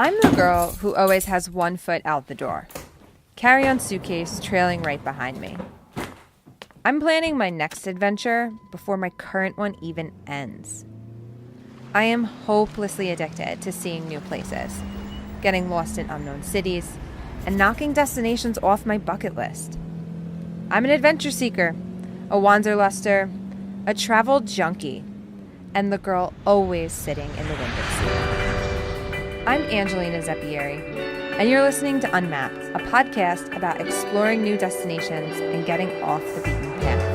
I'm the girl who always has one foot out the door. Carry-on suitcase trailing right behind me. I'm planning my next adventure before my current one even ends. I am hopelessly addicted to seeing new places, getting lost in unknown cities, and knocking destinations off my bucket list. I'm an adventure seeker, a wanderluster, a travel junkie, and the girl always sitting in the window seat. I'm Angelina Zeppieri, and you're listening to Unmapped, a podcast about exploring new destinations and getting off the beaten path.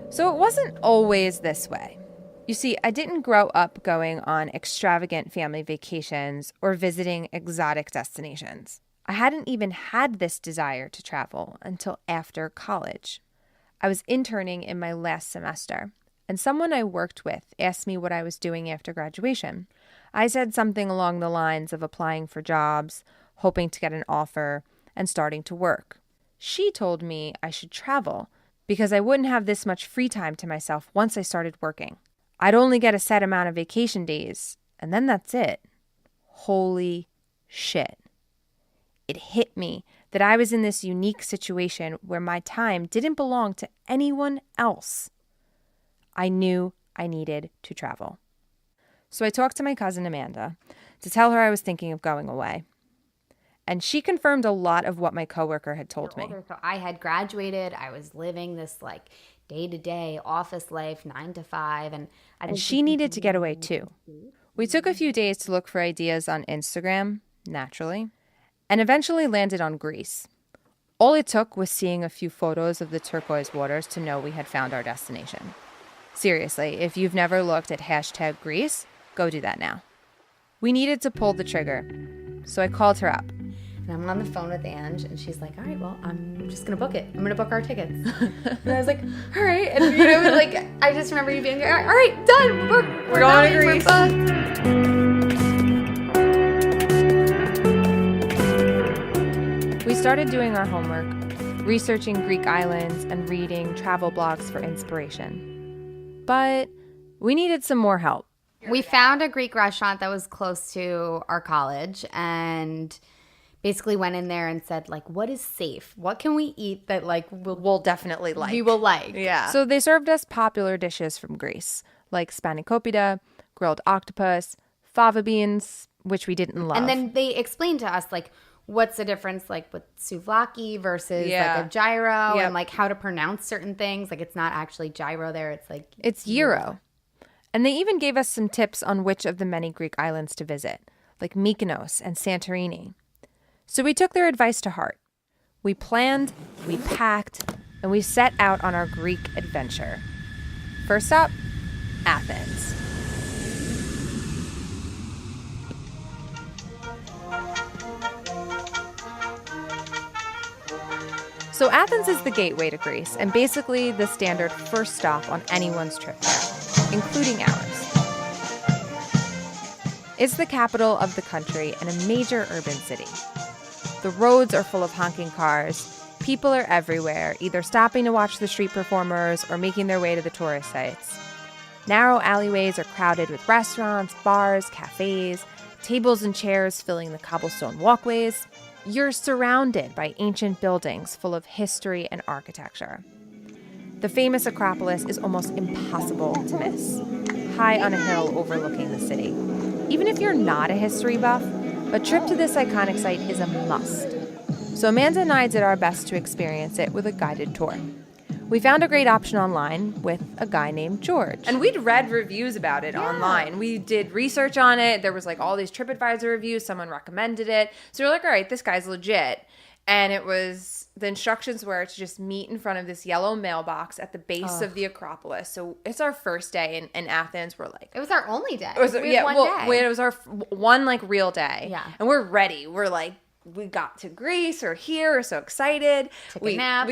So it wasn't always this way. You see, I didn't grow up going on extravagant family vacations or visiting exotic destinations. I hadn't even had this desire to travel until after college. I was interning in my last semester, and someone I worked with asked me what I was doing after graduation. I said something along the lines of applying for jobs, hoping to get an offer, and starting to work. She told me I should travel, because I wouldn't have this much free time to myself once I started working. I'd only get a set amount of vacation days, and then that's it. Holy shit. It hit me that I was in this unique situation where my time didn't belong to anyone else. I knew I needed to travel. So I talked to my cousin Amanda to tell her I was thinking of going away. And she confirmed a lot of what my coworker had told me. So I had graduated. I was living this like day-to-day office life, 9 to 5. And she needed to get away too. We took a few days to look for ideas on Instagram, naturally, and eventually landed on Greece. All it took was seeing a few photos of the turquoise waters to know we had found our destination. Seriously, if you've never looked at #Greece, go do that now. We needed to pull the trigger, so I called her up. And I'm on the phone with Ange, and she's like, all right, well, I'm just going to book it. I'm going to book our tickets. And I was like, all right. And, like, I just remember you being like, all right, done. We're going to Greece. We started doing our homework, researching Greek islands and reading travel blogs for inspiration. But we needed some more help. We found a Greek restaurant that was close to our college, and basically went in there and said, like, what is safe? What can we eat that, like, we'll definitely like? We will like. Yeah. So they served us popular dishes from Greece, like spanakopita, grilled octopus, fava beans, which we didn't love. And then they explained to us, like, what's the difference, like, with souvlaki versus, like, a gyro, and, like, how to pronounce certain things. Like, it's not actually gyro there. It's, like... It's gyro. And they even gave us some tips on which of the many Greek islands to visit, like Mykonos and Santorini. So we took their advice to heart. We planned, we packed, and we set out on our Greek adventure. First stop, Athens. So Athens is the gateway to Greece, and basically the standard first stop on anyone's trip there, including ours. It's the capital of the country and a major urban city. The roads are full of honking cars. People are everywhere, either stopping to watch the street performers or making their way to the tourist sites. Narrow alleyways are crowded with restaurants, bars, cafes, tables and chairs filling the cobblestone walkways. You're surrounded by ancient buildings full of history and architecture. The famous Acropolis is almost impossible to miss, high on a hill overlooking the city. Even if you're not a history buff, a trip to this iconic site is a must. So Amanda and I did our best to experience it with a guided tour. We found a great option online with a guy named George. And we'd read reviews about it online. We did research on it. There was like all these TripAdvisor reviews. Someone recommended it. So we're like, all right, this guy's legit. And it was, the instructions were to just meet in front of this yellow mailbox at the base of the Acropolis. So it's our first day in Athens. We're like... It was our only day. It was, we had one day. It was our one like real day. Yeah. And we're ready. We're like we got to Greece or here. We're so excited. Took a nap.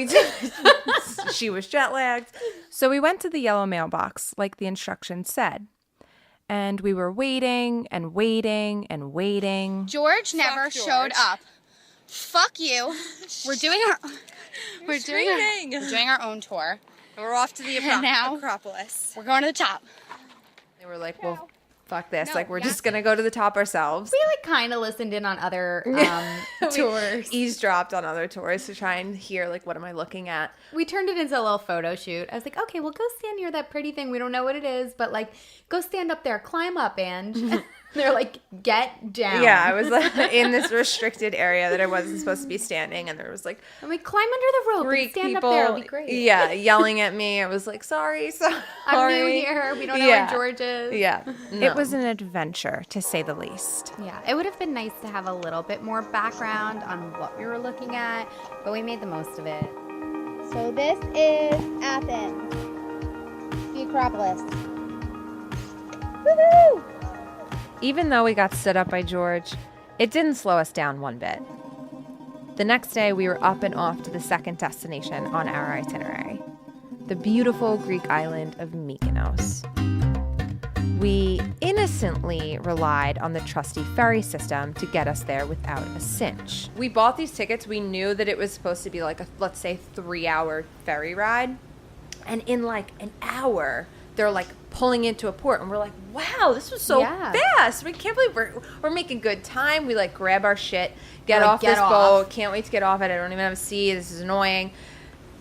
She was jet lagged. So we went to the yellow mailbox like the instructions said. And we were waiting and waiting and waiting. George never showed up. Fuck you. We're doing our own tour. And we're off to the now Acropolis. We're going to the top. They were like, well, fuck this. Like, we're just going to go to the top ourselves. We like kind of listened in on other tours. Eavesdropped on other tours to try and hear, like, what am I looking at? We turned it into a little photo shoot. I was like, okay, well, go stand near that pretty thing. We don't know what it is, but like, go stand up there, climb up, and they're like, get down. Yeah, I was like in this restricted area that I wasn't supposed to be standing, and there was like, I'm like, climb under the rope Greek and stand people, up there. It'll be great. Yeah, yelling at me. I was like, sorry. I'm new here. We don't know where George is. Yeah. No. It was an adventure, to say the least. Yeah, it would have been nice to have a little bit more background on what we were looking at, but we made the most of it. So this is Athens, the Acropolis. Woohoo! Even though we got stood up by George, it didn't slow us down one bit. The next day, we were up and off to the second destination on our itinerary, the beautiful Greek island of Mykonos. We innocently relied on the trusty ferry system to get us there without a cinch. We bought these tickets. We knew that it was supposed to be like a, let's say, 3-hour ferry ride. And in like an hour, they're like pulling into a port. And we're like, wow, this was so fast. We can't believe we're making good time. We like grab our shit, get off this boat. Can't wait to get off it. I don't even have a seat. This is annoying.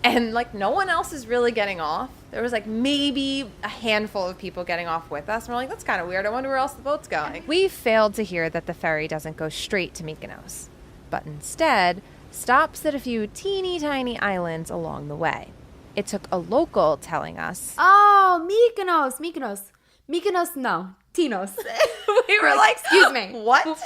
And like no one else is really getting off. There was like maybe a handful of people getting off with us. And we're like, that's kind of weird. I wonder where else the boat's going. We failed to hear that the ferry doesn't go straight to Mykonos, but instead stops at a few teeny tiny islands along the way. It took a local telling us, oh, Mykonos, no, Tinos. we were like, excuse me. What?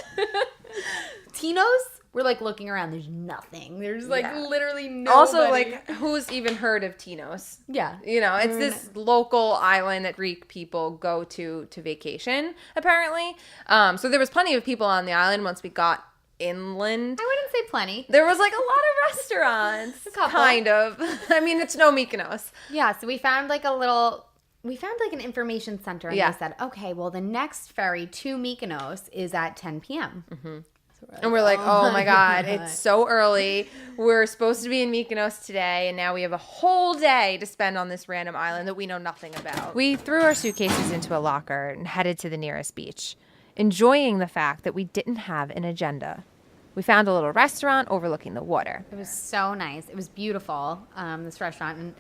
Tinos? We're like looking around. There's nothing. There's like literally nobody. Also, like, who's even heard of Tinos? Yeah. You know, it's this local island that Greek people go to vacation, apparently. So there was plenty of people on the island once we got inland. I wouldn't say plenty. There was like a lot of restaurants. A couple. Kind of. I mean, it's no Mykonos. Yeah, so we found like an information center, and they said, okay, well, the next ferry to Mykonos is at 10 p.m. Mm-hmm. And we're like, oh my God, it's so early. We're supposed to be in Mykonos today, and now we have a whole day to spend on this random island that we know nothing about. We threw our suitcases into a locker and headed to the nearest beach, enjoying the fact that we didn't have an agenda. We found a little restaurant overlooking the water. It was so nice. It was beautiful, this restaurant, and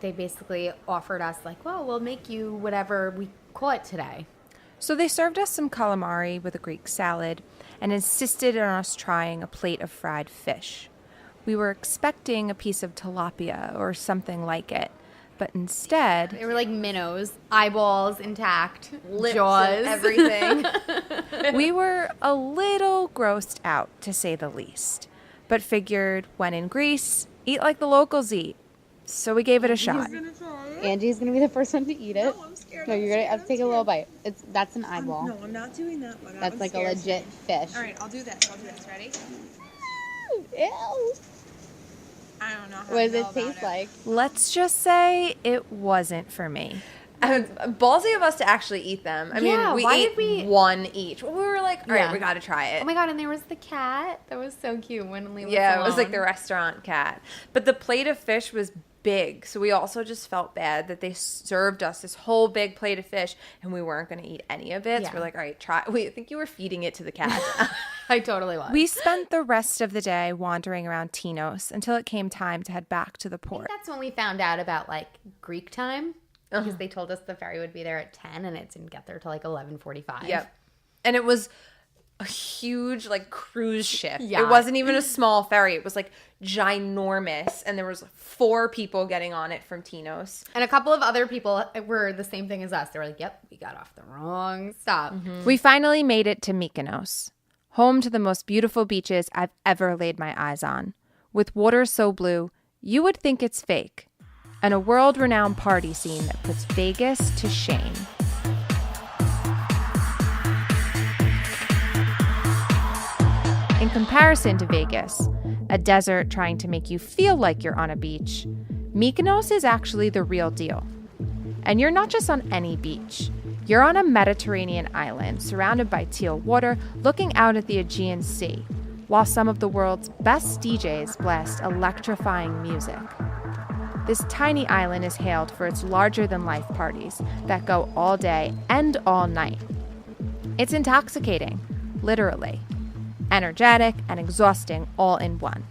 they basically offered us like, well, we'll make you whatever we caught today. So they served us some calamari with a Greek salad and insisted on us trying a plate of fried fish. We were expecting a piece of tilapia or something like it, but instead... They were like minnows, eyeballs intact, lips jaws. And everything. We were a little grossed out, to say the least, but figured when in Greece, eat like the locals eat. So we gave it a shot. Angie's gonna be the first one to eat it. No, I'm scared. No, you're gonna have to take a little bite. That's an eyeball. No, I'm not doing that one. That's like a legit fish. All right, I'll do this. Ready? Ew. I don't know how What does to it taste like? Let's just say it wasn't for me. Ballsy of us to actually eat them. I mean, we ate one each. We were like, all right, we got to try it. Oh my God, and there was the cat. That was so cute when Lee was Yeah, alone. it was like the restaurant cat. But the plate of fish was big, so we also just felt bad that they served us this whole big plate of fish and we weren't going to eat any of it. So we're like, all right, try. I think you were feeding it to the cat. I totally was. We spent the rest of the day wandering around Tinos until it came time to head back to the I port. think that's when we found out about like Greek time, because they told us the ferry would be there at 10 and it didn't get there till like 11:45. Yep. And it was a huge like cruise ship. Yeah. It wasn't even a small ferry. It was like ginormous, and there was 4 people getting on it from Tinos. And a couple of other people were the same thing as us. They were like, yep, we got off the wrong stop. Mm-hmm. We finally made it to Mykonos, home to the most beautiful beaches I've ever laid my eyes on, with water so blue you would think it's fake, and a world-renowned party scene that puts Vegas to shame. In comparison to Vegas, a desert trying to make you feel like you're on a beach, Mykonos is actually the real deal. And you're not just on any beach. You're on a Mediterranean island surrounded by teal water looking out at the Aegean Sea, while some of the world's best DJs blast electrifying music. This tiny island is hailed for its larger-than-life parties that go all day and all night. It's intoxicating, literally, energetic and exhausting all in one.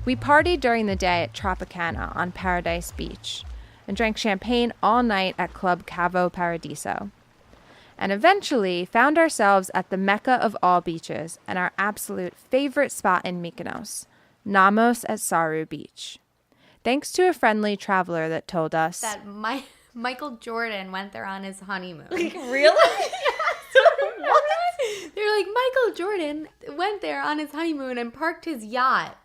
We partied during the day at Tropicana on Paradise Beach and drank champagne all night at Club Cavo Paradiso, and eventually found ourselves at the mecca of all beaches and our absolute favorite spot in Mykonos, Namos at Saru Beach. Thanks to a friendly traveler that told us That Michael Jordan went there on his honeymoon. really? They're like, Michael Jordan went there on his honeymoon and parked his yacht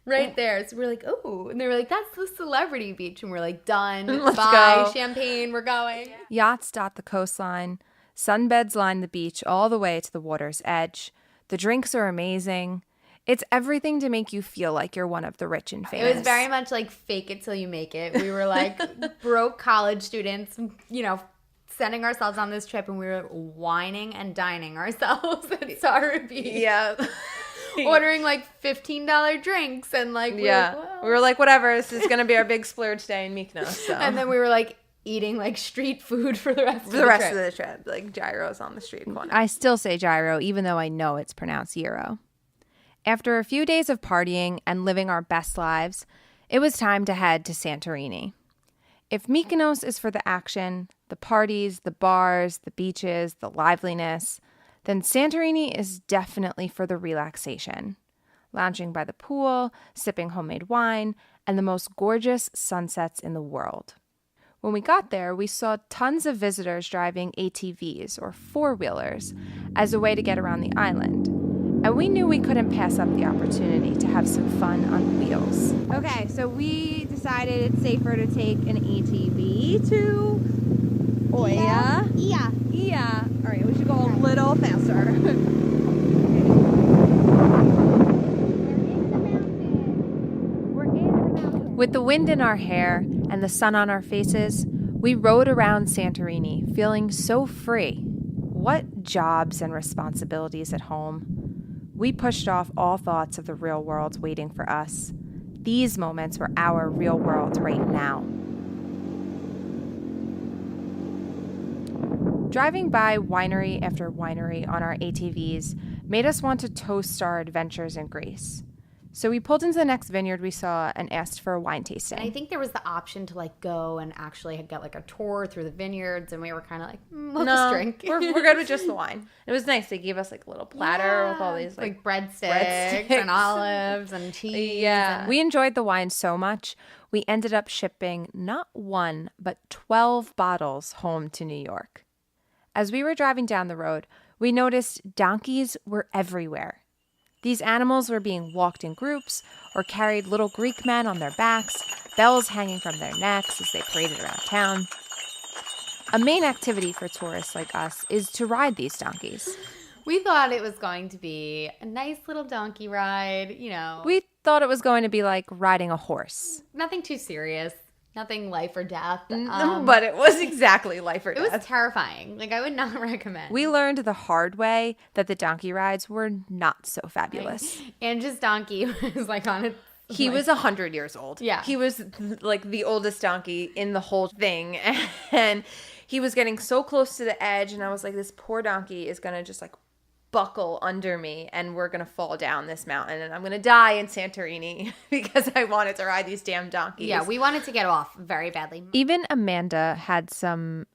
right there. So we're like, oh. And they were like, that's the celebrity beach. And we're like, done. Let's Bye. go. Champagne. We're going. Yachts dot the coastline, sunbeds line the beach all the way to the water's edge. The drinks are amazing. It's everything to make you feel like you're one of the rich and famous. It was very much like fake it till you make it. We were like broke college students, sending ourselves on this trip, and we were whining and dining ourselves at Saru Beach. Yeah. Ordering like $15 drinks and like, We were like, whatever, this is going to be our big splurge day in Mykonos. So. And then we were like eating like street food for the rest of the rest trip. of the trip, like gyros on the street corner. I still say gyro, even though I know it's pronounced gyro. After a few days of partying and living our best lives, it was time to head to Santorini. If Mykonos is for the action, the parties, the bars, the beaches, the liveliness, then Santorini is definitely for the relaxation. Lounging by the pool, sipping homemade wine, and the most gorgeous sunsets in the world. When we got there, we saw tons of visitors driving ATVs or four-wheelers as a way to get around the island. And we knew we couldn't pass up the opportunity to have some fun on wheels. Okay, so we decided it's safer to take an ATV to Oya. Yeah. All right, we should go a little faster. With the wind in our hair and the sun on our faces, we rode around Santorini feeling so free. What jobs and responsibilities at home? We pushed off all thoughts of the real world waiting for us. These moments were our real world right now. Driving by winery after winery on our ATVs made us want to toast our adventures in Greece. So we pulled into the next vineyard we saw and asked for a wine tasting. And I think there was the option to like go and actually get like a tour through the vineyards, and we were kind of like, we'll just drink. we're good with just the wine. It was nice. They gave us like a little platter with all these like breadsticks and olives and cheese. Yeah. We enjoyed the wine so much, we ended up shipping not 1, but 12 bottles home to New York. As we were driving down the road, we noticed donkeys were everywhere. These animals were being walked in groups or carried little Greek men on their backs, bells hanging from their necks as they paraded around town. A main activity for tourists like us is to ride these donkeys. We thought it was going to be a nice little donkey ride, We thought it was going to be like riding a horse. Nothing too serious. Nothing life or death. But it was exactly life or death. It was terrifying. Like, I would not recommend. We learned the hard way that the donkey rides were not so fabulous. Angie's donkey was like on it. He was 100 years old. Yeah. He was like the oldest donkey in the whole thing. And he was getting so close to the edge. And I was like, this poor donkey is going to just like buckle under me and we're going to fall down this mountain and I'm going to die in Santorini because I wanted to ride these damn donkeys. Yeah, we wanted to get off very badly. Even Amanda had some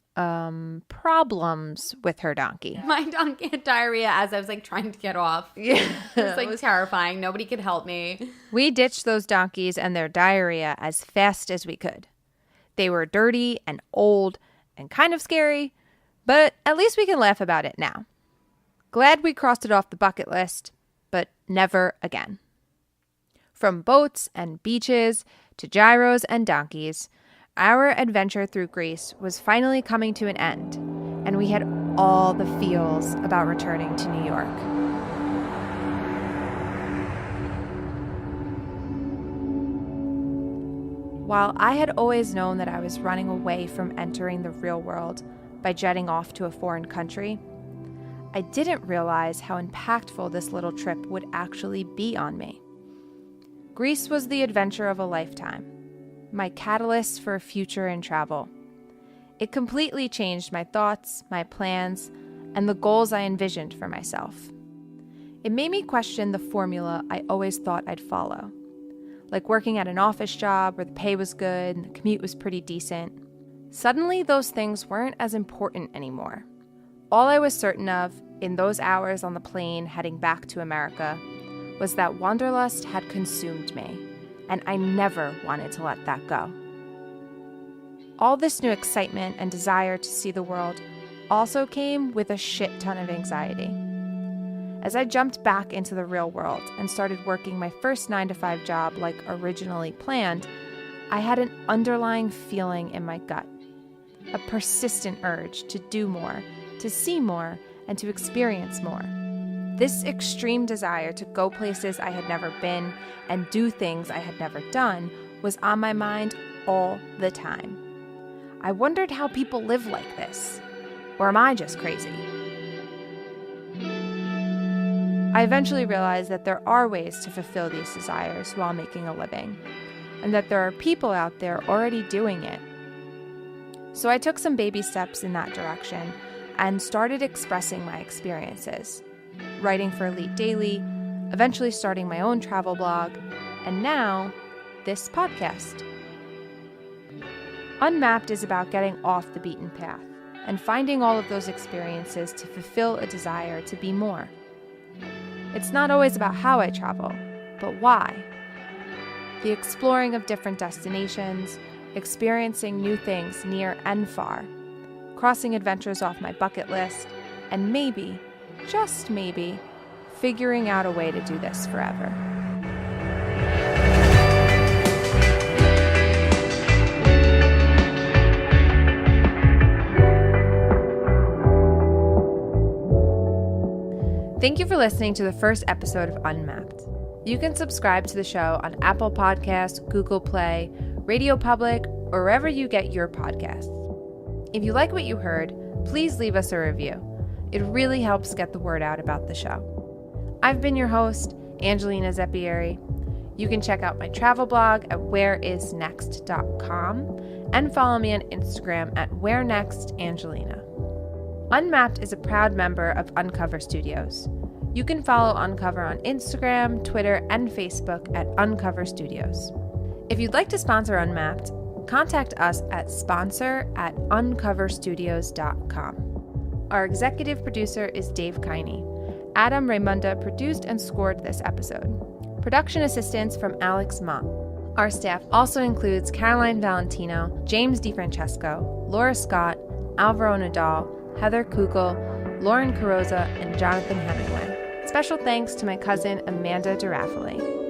problems with her donkey. My donkey had diarrhea as I was like trying to get off. Yeah. It was like terrifying. Nobody could help me. We ditched those donkeys and their diarrhea as fast as we could. They were dirty and old and kind of scary, but at least we can laugh about it now. Glad we crossed it off the bucket list, but never again. From boats and beaches to gyros and donkeys, our adventure through Greece was finally coming to an end, and we had all the feels about returning to New York. While I had always known that I was running away from entering the real world by jetting off to a foreign country, I didn't realize how impactful this little trip would actually be on me. Greece was the adventure of a lifetime, my catalyst for a future in travel. It completely changed my thoughts, my plans, and the goals I envisioned for myself. It made me question the formula I always thought I'd follow, like working at an office job where the pay was good and the commute was pretty decent. Suddenly, those things weren't as important anymore. All I was certain of in those hours on the plane heading back to America was that wanderlust had consumed me, and I never wanted to let that go. All this new excitement and desire to see the world also came with a shit ton of anxiety. As I jumped back into the real world and started working my first 9-to-5 job like originally planned, I had an underlying feeling in my gut, a persistent urge to do more, to see more, and to experience more. This extreme desire to go places I had never been and do things I had never done was on my mind all the time. I wondered how people live like this. Or am I just crazy? I eventually realized that there are ways to fulfill these desires while making a living, and that there are people out there already doing it. So I took some baby steps in that direction and started expressing my experiences, writing for Elite Daily, eventually starting my own travel blog, and now this podcast. Unmapped is about getting off the beaten path and finding all of those experiences to fulfill a desire to be more. It's not always about how I travel, but why. The exploring of different destinations, experiencing new things near and far, crossing adventures off my bucket list, and maybe, just maybe, figuring out a way to do this forever. Thank you for listening to the first episode of Unmapped. You can subscribe to the show on Apple Podcasts, Google Play, Radio Public, or wherever you get your podcasts. If you like what you heard, please leave us a review. It really helps get the word out about the show. I've been your host, Angelina Zeppieri. You can check out my travel blog at whereisnext.com and follow me on Instagram at wherenextangelina. Unmapped is a proud member of Uncover Studios. You can follow Uncover on Instagram, Twitter, and Facebook at Uncover Studios. If you'd like to sponsor Unmapped, contact us at sponsor@uncoverstudios.com. Our executive producer is Dave Kiney. Adam Raymunda produced and scored this episode. Production assistance from Alex Mott. Our staff also includes Caroline Valentino, James DiFrancesco, Laura Scott, Alvaro Nadal, Heather Kugel, Lauren Carosa, and Jonathan Hemingway. Special thanks to my cousin Amanda DeRaffaele.